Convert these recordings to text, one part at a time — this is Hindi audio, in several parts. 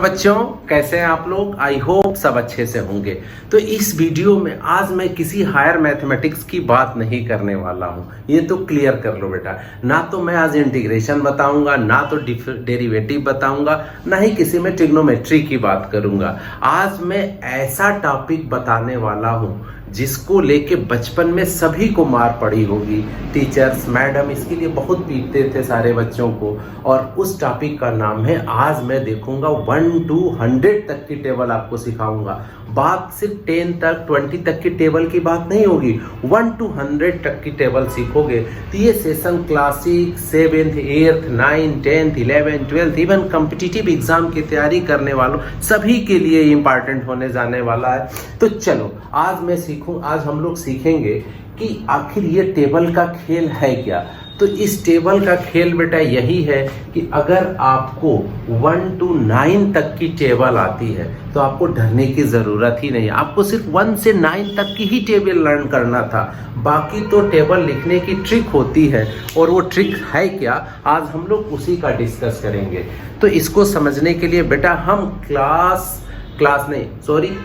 बच्चों, कैसे हैं आप लोग? आई होप सब अच्छे से होंगे। तो इस वीडियो में आज मैं किसी हायर मैथमेटिक्स की बात नहीं करने वाला हूं, ये तो क्लियर कर लो बेटा। ना तो मैं आज इंटीग्रेशन बताऊंगा, ना तो डेरिवेटिव बताऊंगा, ना ही किसी में ट्रिग्नोमेट्री की बात करूंगा। आज मैं ऐसा टॉपिक बताने वाला हूं जिसको लेके बचपन में सभी को मार पड़ी होगी। टीचर्स, मैडम इसके लिए बहुत पीटते थे सारे बच्चों को। और उस टॉपिक का नाम है, आज मैं देखूंगा 1 to 100 तक की टेबल आपको सिखाऊंगा। बात सिर्फ 10 तक 20 तक की टेबल की बात नहीं होगी, 1 to 100 तक की टेबल सीखोगे तो ये session classic 7th 8th 9th 10th 11th 12th even competitive exam की तैयारी करने वालों सभी के लिए इंपॉर्टेंट होने जाने वाला है। तो चलो आज हम लोग सीखेंगे कि आखिर ये टेबल का खेल है क्या। तो इस टेबल का खेल बेटा यही है कि अगर आपको 1 to 9 तक की टेबल आती है तो आपको डरने की ज़रूरत ही नहीं। आपको सिर्फ 1 से 9 तक की ही टेबल लर्न करना था। बाकी तो टेबल लिखने की ट्रिक होती है, और वो ट्रिक है क्या, आज हम लोग उसी का डिस्कस करेंगे। तो इसको समझने के लिए बेटा हम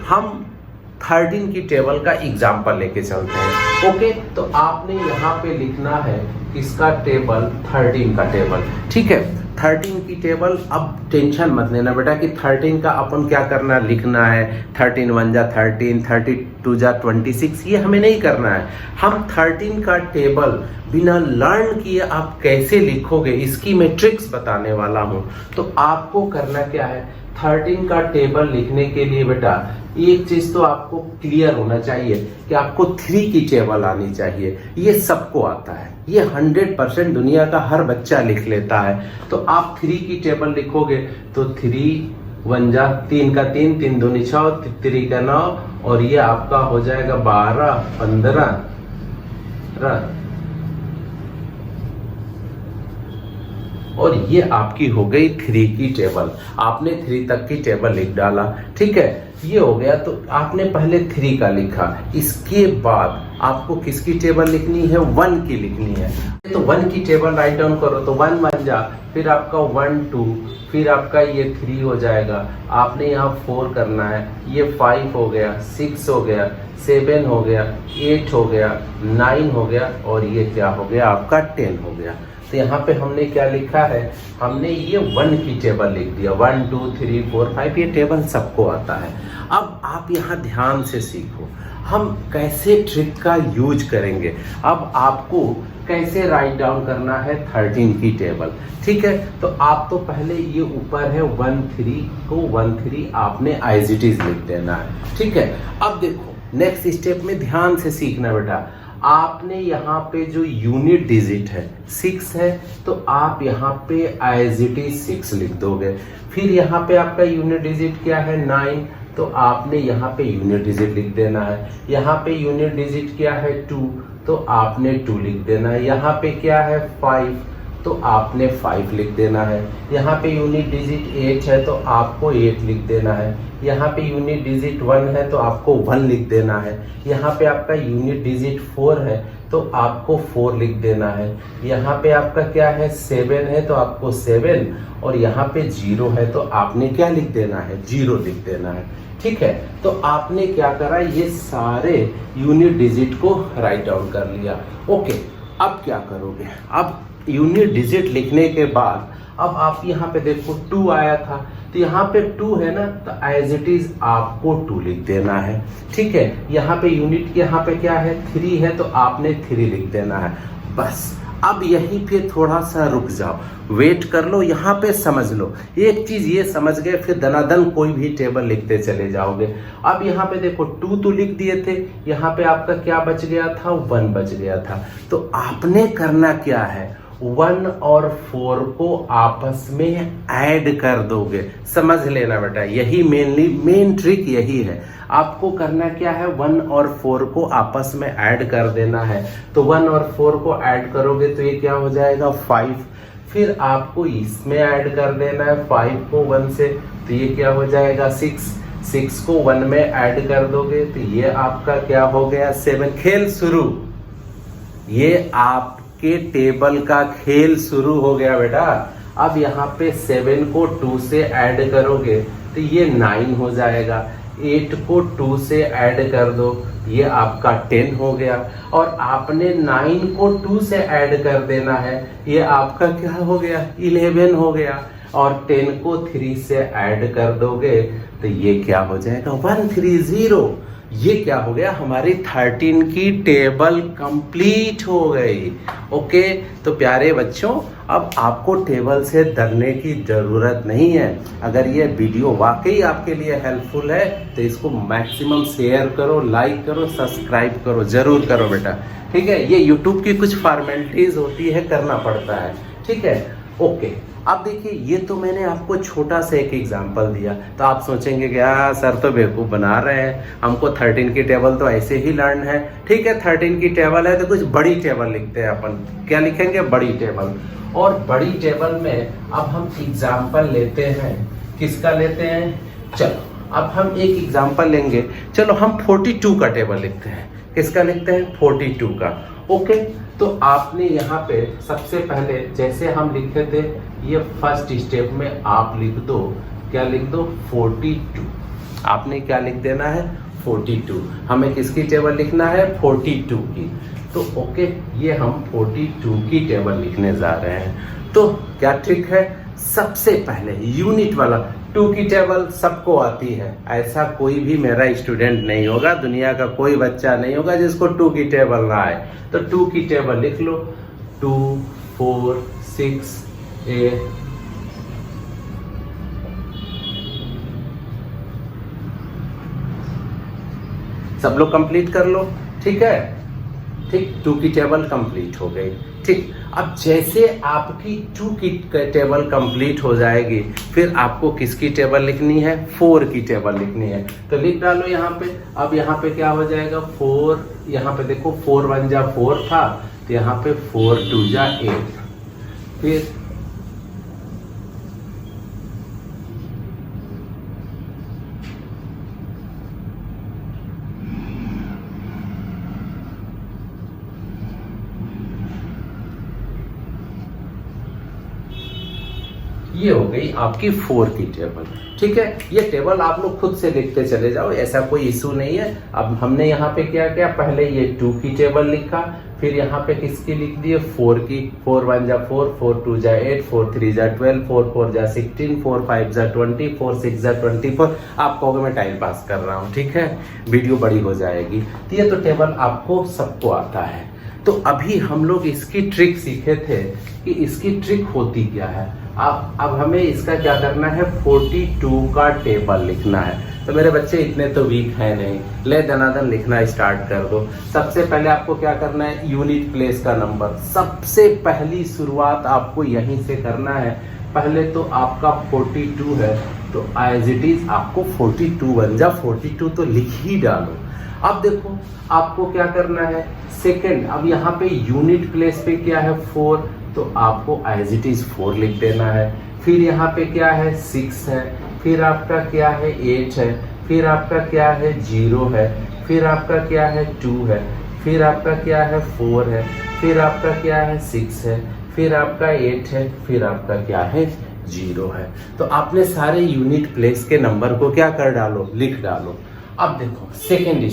हम 13 की टेबल का एग्जाम्पल लेके चलते हैं। ओके, तो आपने यहाँ पे लिखना है किसका टेबल, 13 का टेबल। ठीक है, 13 की टेबल। अब टेंशन मत लेना बेटा कि 13 का अपन क्या करना, लिखना है 13 1 जा 13, 32 जा 26, ये हमें नहीं करना है। हम 13 का टेबल बिना लर्न किए आप कैसे लिखोगे इसकी मैं ट्रिक्स बताने वाला हूँ। तो आपको करना क्या है, 13 का टेबल लिखने के लिए बेटा एक चीज तो आपको क्लियर होना चाहिए कि आपको 3 की टेबल आनी चाहिए। ये सबको आता है, ये 100% दुनिया का हर बच्चा लिख लेता है। तो आप 3 की टेबल लिखोगे तो 3 1 जा 3 का 3, 3 दूनी 6, 3 का 9, और ये आपका हो जाएगा 12 15 और ये आपकी हो गई 3 की टेबल। आपने 3 तक की टेबल लिख डाला, ठीक है, ये हो गया। तो आपने पहले 3 का लिखा, इसके बाद आपको किसकी टेबल लिखनी है, 1 की लिखनी है। तो 1 की टेबल राइट डाउन करो, तो 1 1 जा, फिर आपका 1 2, फिर आपका ये 3 हो जाएगा। आपने यहाँ 4 करना है, ये 5 हो गया, 6 हो गया, 7 हो गया, 8 हो गया, 9 हो गया, और ये क्या हो गया आपका 10 हो गया। तो यहाँ पे हमने क्या लिखा है, हमने ये 1 की टेबल लिख दिया। 1 2 3 4 5 ये टेबल सबको आता है। अब आप यहाँ ध्यान से सीखो हम कैसे ट्रिक का यूज करेंगे। अब आपको कैसे राइट डाउन करना है 13 की टेबल, ठीक है। तो आप तो पहले ये ऊपर है 1 3 को 1 3 आपने एज इट इज लिख देना है, ठीक है। अब देखो नेक्स्ट स्टेप में ध्यान से सीखना बेटा। आपने यहाँ पे जो यूनिट डिजिट है 6 है, तो आप यहाँ पे एज इट इज 6 लिख दोगे। फिर यहाँ पे आपका यूनिट डिजिट क्या है 9, तो आपने यहाँ पे यूनिट डिजिट लिख देना है। यहाँ पे यूनिट डिजिट क्या है 2, तो आपने 2 लिख देना है। यहाँ पे क्या है 5, तो आपने 5 लिख देना है। यहाँ पे यूनिट डिजिट 8 है, तो आपको 8 लिख देना है। यहाँ पे यूनिट डिजिट 1 है, तो आपको 1 लिख देना है। यहाँ पे आपका यूनिट डिजिट 4 है, तो आपको 4 लिख देना है। यहाँ पे आपका क्या है 7 है, तो आपको 7, और यहाँ पे 0 है, तो आपने क्या लिख देना है 0 लिख देना है, ठीक है। तो आपने क्या करा, ये सारे यूनिट डिजिट को राइट डाउन कर लिया। ओके, अब क्या करोगे, अब यूनिट डिजिट लिखने के बाद अब आप यहाँ पे देखो 2 आया था, तो यहाँ पे 2 है ना, तो एज इट इज आपको 2 लिख देना है, ठीक है। यहाँ पे यूनिट यहाँ पे क्या है 3 है, तो आपने 3 लिख देना है। बस अब यहीं पे थोड़ा सा रुक जाओ, वेट कर लो, यहाँ पे समझ लो। एक चीज ये समझ गए, फिर दनादन कोई भी टेबल लिखते चले जाओगे। अब यहाँ पे देखो 2 तो लिख दिए थे, यहाँ पे आपका क्या बच गया था 1 बच गया था। तो आपने करना क्या है, 1 और 4 को आपस में ऐड कर दोगे। समझ लेना बेटा, यही मेन ट्रिक यही है। आपको करना क्या है, 1 और 4 को आपस में ऐड कर देना है। तो 1 और 4 को ऐड करोगे तो ये क्या हो जाएगा 5। फिर आपको इसमें ऐड कर देना है 5 को 1 से, तो ये क्या हो जाएगा 6। 6 को 1 में ऐड कर दोगे तो ये आपका क्या हो गया 7। खेल शुरू, ये आपके टेबल का खेल शुरू हो गया बेटा। अब यहाँ पे 7 को 2 से ऐड करोगे तो ये 9 हो जाएगा। 8 को 2 से ऐड कर दो, ये आपका 10 हो गया। और आपने 9 को 2 से ऐड कर देना है, ये आपका क्या हो गया, 11 हो गया। और 10 को 3 से ऐड कर दोगे तो ये क्या हो जाएगा, 130। ये क्या हो गया, हमारी 13 की टेबल कंप्लीट हो गई। ओके, तो प्यारे बच्चों, अब आपको टेबल से डरने की ज़रूरत नहीं है। अगर ये वीडियो वाकई आपके लिए हेल्पफुल है तो इसको मैक्सिमम शेयर करो, लाइक करो, सब्सक्राइब करो, ज़रूर करो बेटा। ठीक है, ये YouTube की कुछ फॉर्मेलिटीज़ होती है, करना पड़ता है। ठीक है, ओके। अब देखिए, ये तो मैंने आपको छोटा सा एक एग्जांपल दिया, तो आप सोचेंगे कि सर तो बेवकूफ़ बना रहे हैं, हमको 13 की टेबल तो ऐसे ही लर्न है। ठीक है, 13 की टेबल है तो कुछ बड़ी टेबल लिखते हैं अपन। क्या लिखेंगे, बड़ी टेबल। और बड़ी टेबल में अब हम एग्जाम्पल लेते हैं, किसका लेते हैं, चलो अब हम एक एग्जाम्पल लेंगे। चलो हम 42 का टेबल लिखते हैं। किसका लिखते हैं, 42 का। ओके, तो आपने यहाँ पे सबसे पहले जैसे हम लिखे थे, ये फर्स्ट स्टेप में आप लिख दो, क्या लिख दो, 42। आपने क्या लिख देना है, 42। हमें किसकी टेबल लिखना है, 42 की। तो ओके, ये हम 42 की टेबल लिखने जा रहे हैं। तो क्या ट्रिक है, सबसे पहले यूनिट वाला 2 की टेबल सबको आती है, ऐसा कोई भी मेरा स्टूडेंट नहीं होगा, दुनिया का कोई बच्चा नहीं होगा जिसको 2 की टेबल ना आए। तो 2 की टेबल लिख लो, 2, 4, 6, 8, सब लोग कंप्लीट कर लो। ठीक है, ठीक, 2 की टेबल कंप्लीट हो गई। ठीक, अब जैसे आपकी 2 की टेबल कंप्लीट हो जाएगी, फिर आपको किसकी टेबल लिखनी है, 4 की टेबल लिखनी है। तो लिख डालो यहाँ पे। अब यहाँ पे क्या हो जाएगा, 4, यहाँ पे देखो 4 1 जा 4 था, तो यहाँ पे 4 2 जा 8। फिर ये हो गई आपकी 4 की टेबल। ठीक है, ये टेबल आप लोग खुद से लिखते चले जाओ, ऐसा कोई इशू नहीं है। अब हमने यहाँ पे क्या किया, पहले ये 2 की टेबल लिखा, फिर यहाँ पे किसकी लिख दिए, 4 की। 4 1 जा 4, 4 2 जा 8, 4 3 जा 12, 4 4 जा 16, 4 5 जा 20, 4 6 जा 24। आप कहोगे मैं टाइम पास कर रहा हूँ, ठीक है, वीडियो बड़ी हो जाएगी। तो ये तो टेबल आपको सबको आता है। तो अभी हम लोग इसकी ट्रिक सीखे थे कि इसकी ट्रिक होती क्या है। अब हमें इसका क्या करना है, 42 का टेबल लिखना है। तो मेरे बच्चे इतने तो वीक हैं नहीं, ले दनादन लिखना स्टार्ट कर दो। सबसे पहले आपको क्या करना है, यूनिट प्लेस का नंबर, सबसे पहली शुरुआत आपको यहीं से करना है। पहले तो आपका 42 है, तो एज इट इज आपको 42 बन जा 42 तो लिख ही डालो। अब देखो आपको क्या करना है, सेकंड, अब यहाँ पे यूनिट प्लेस पे क्या है, 4, तो आपको एज इट इज 4 लिख देना है। फिर यहाँ पे क्या है, 6 है, फिर आपका क्या है, 8 है, फिर आपका क्या है, 0 है, फिर आपका क्या है, 2 है, फिर आपका क्या है, 4 है, फिर आपका क्या है, 6 है, फिर आपका 8 है, फिर आपका क्या है, 0 है। तो आपने सारे यूनिट प्लेस के नंबर को क्या कर डालो, लिख डालो। अब देखो सेकेंड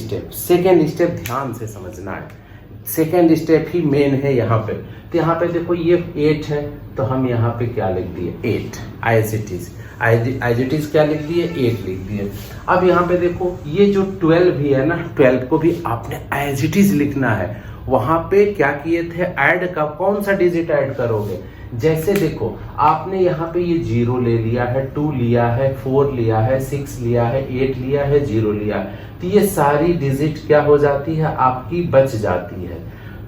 स्टेप ध्यान से समझना है, सेकेंड स्टेप ही मेन है यहाँ पे। तो यहाँ पे देखो ये 8 है, तो हम यहाँ पे क्या लिख दिए, 8 एज इट इज क्या लिख दिए, 8 लिख दिए। अब यहाँ पे देखो ये जो 12 भी है ना, 12 को भी आपने एज इट इज लिखना है। वहां पे क्या किए थे, ऐड का कौन सा डिजिट ऐड करोगे, जैसे देखो आपने यहाँ पे ये 0 ले लिया है, 2 लिया है, 4 लिया है, 6 लिया है, 8 लिया है, 0 लिया है, तो ये सारी डिजिट क्या हो जाती है, आपकी बच जाती है।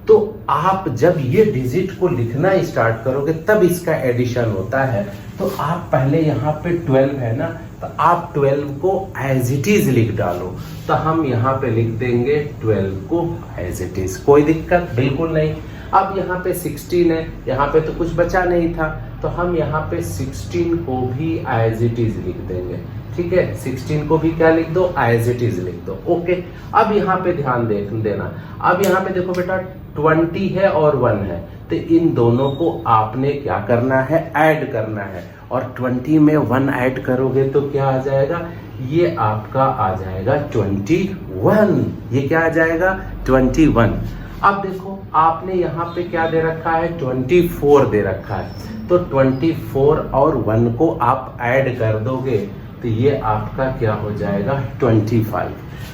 तो आप जब ये डिजिट को लिखना स्टार्ट करोगे तब इसका एडिशन होता है। तो आप पहले यहाँ पे 12 है ना, तो आप 12 को एज इट इज लिख डालो। तो हम यहाँ पे लिख देंगे 12 को एज इट इज, कोई दिक्कत बिल्कुल नहीं। अब यहाँ पे 16 है, यहाँ पे तो कुछ बचा नहीं था, तो हम यहाँ पे 16 को भी एज इट इज लिख देंगे। ठीक है, 16 को भी क्या लिख दो, एज इट इज लिख दो। ओके, अब यहाँ पे ध्यान देना। अब यहाँ पे देखो बेटा 20 है और 1 है, तो इन दोनों को आपने क्या करना है, ऐड करना है। और 20 में 1 ऐड करोगे तो क्या आ जाएगा, ये आपका आ जाएगा 21। ये क्या आ जाएगा 21। अब देखो आपने यहाँ पे क्या दे रखा है 24 दे रखा है, तो 24 और 1 को आप ऐड कर दोगे तो ये आपका क्या हो जाएगा 25।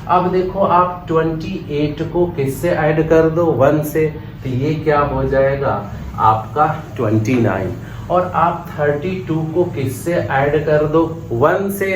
अब देखो आप 28 को किससे ऐड कर दो 1 से, तो ये क्या हो जाएगा आपका 29। और आप 32 को किससे ऐड कर दो 1 से,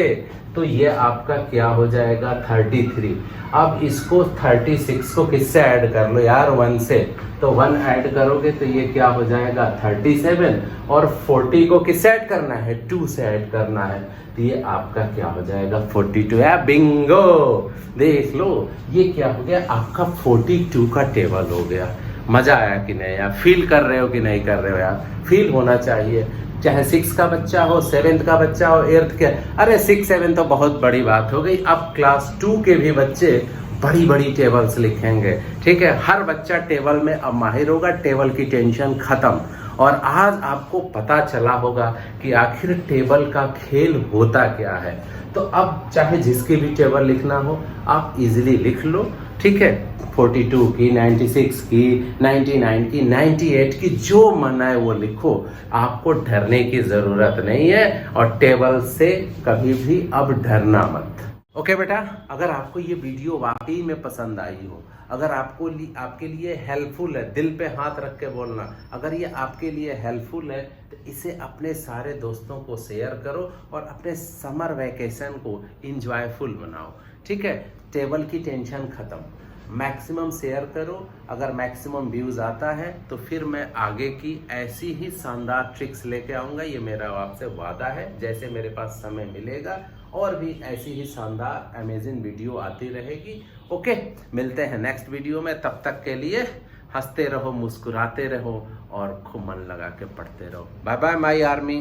तो ये आपका क्या हो जाएगा 33। अब इसको 36 को किससे ऐड कर लो यार 1 से, तो 1 ऐड करोगे तो ये क्या हो जाएगा 37। और 40 को किससे ऐड करना है 2 से ऐड करना है, तो ये आपका क्या हो जाएगा 42 है। बिंगो, देख लो ये क्या हो गया आपका 42 का टेबल हो गया। मजा आया कि नहीं यार, फील कर रहे हो कि नहीं कर रहे हो यार, फील होना चाहिए। चाहे 6 का बच्चा हो, 7th का बच्चा हो, 8th के, अरे 6 7 तो बहुत बड़ी बात हो गई। अब क्लास 2 के भी बच्चे बड़ी बड़ी टेबल्स लिखेंगे, ठीक है। हर बच्चा टेबल में अब माहिर होगा, टेबल की टेंशन खत्म। और आज आपको पता चला होगा कि आखिर टेबल का खेल होता क्या है। तो अब चाहे जिसकी भी टेबल लिखना हो आप इजीली लिख लो, ठीक है। 42 की, 96 की, 99 की, 98 की, जो मन है वो लिखो, आपको डरने की जरूरत नहीं है। और टेबल से कभी भी अब डरना मत। ओके बेटा, अगर आपको ये वीडियो वाकई में पसंद आई हो, अगर आपके लिए हेल्पफुल है, दिल पे हाथ रख के बोलना, अगर ये आपके लिए हेल्पफुल है तो इसे अपने सारे दोस्तों को शेयर करो और अपने समर वैकेशन को इंजॉयफुल बनाओ, ठीक है। टेबल की टेंशन खत्म, मैक्सिमम शेयर करो। अगर मैक्सिमम व्यूज आता है तो फिर मैं आगे की ऐसी ही शानदार ट्रिक्स लेके आऊँगा, ये मेरा आपसे वादा है। जैसे मेरे पास समय मिलेगा और भी ऐसी ही शानदार अमेजिंग वीडियो आती रहेगी। ओके, मिलते हैं नेक्स्ट वीडियो में। तब तक के लिए हंसते रहो, मुस्कुराते रहो और खूब मन लगा के पढ़ते रहो। Bye bye my army.